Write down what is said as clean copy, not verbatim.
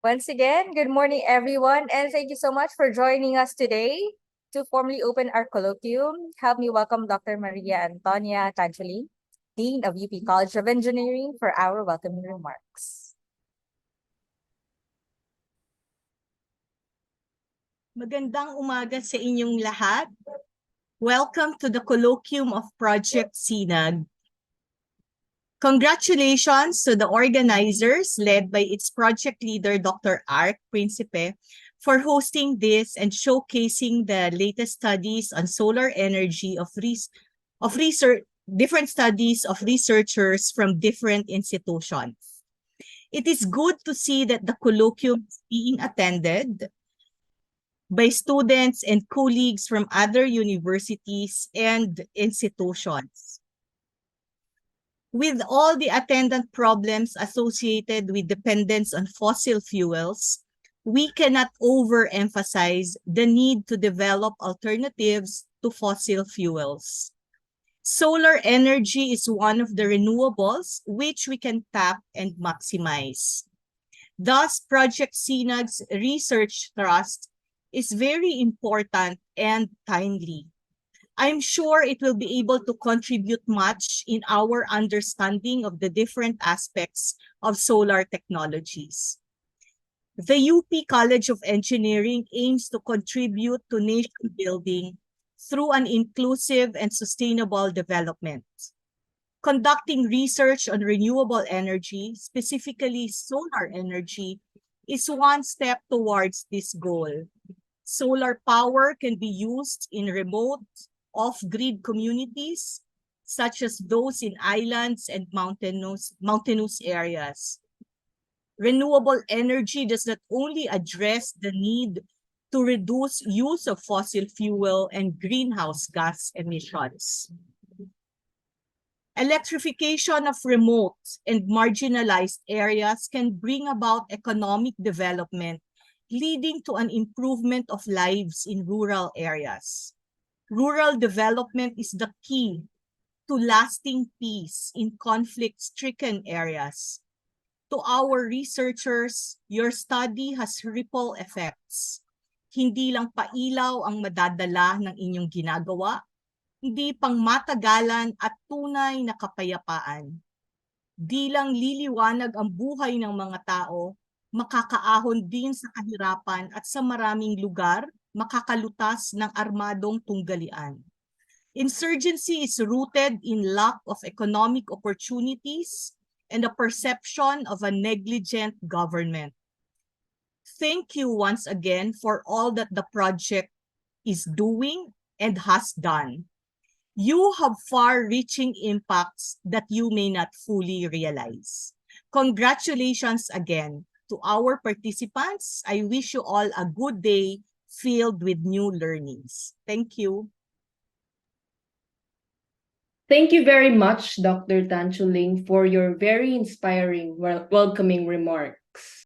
Once again, good morning, everyone, and thank you so much for joining us today. To formally open our colloquium, help me welcome Dr. Maria Antonia Tanchuling, Dean of UP College of Engineering, for our welcoming remarks. Magandang umaga sa inyong lahat. Welcome to the Colloquium of Project SINAG. Congratulations to the organizers led by its project leader, Dr. Ark Principe, for hosting this and showcasing the latest studies on solar energy of research, different studies of researchers from different institutions. It is good to see that the colloquium is being attended by students and colleagues from other universities and institutions. With all the attendant problems associated with dependence on fossil fuels, we cannot overemphasize the need to develop alternatives to fossil fuels. Solar energy is one of the renewables which we can tap and maximize. Thus, Project SINAG's Research Trust is very important and timely. I'm sure it will be able to contribute much in our understanding of the different aspects of solar technologies. The UP College of Engineering aims to contribute to nation building through an inclusive and sustainable development. Conducting research on renewable energy, specifically solar energy, is one step towards this goal. Solar power can be used in remote, off-grid communities, such as those in islands and mountainous areas. Renewable energy does not only address the need to reduce use of fossil fuel and greenhouse gas emissions. Electrification of remote and marginalized areas can bring about economic development, leading to an improvement of lives in rural areas. Rural development is the key to lasting peace in conflict-stricken areas. To our researchers, your study has ripple effects. Hindi lang pailaw ang madadala ng inyong ginagawa, hindi pang matagalan at tunay na kapayapaan. Di lang liliwanag ang buhay ng mga tao, makakaahon din sa kahirapan at sa maraming lugar makakalutas ng armadong tunggalian. Insurgency is rooted in lack of economic opportunities and a perception of a negligent government. Thank you once again for all that the project is doing and has done. You have far-reaching impacts that you may not fully realize. Congratulations again to our participants. I wish you all a good day filled with new learnings. Thank you. Thank you very much, Dr. Tanchuling, for your very inspiring welcoming remarks.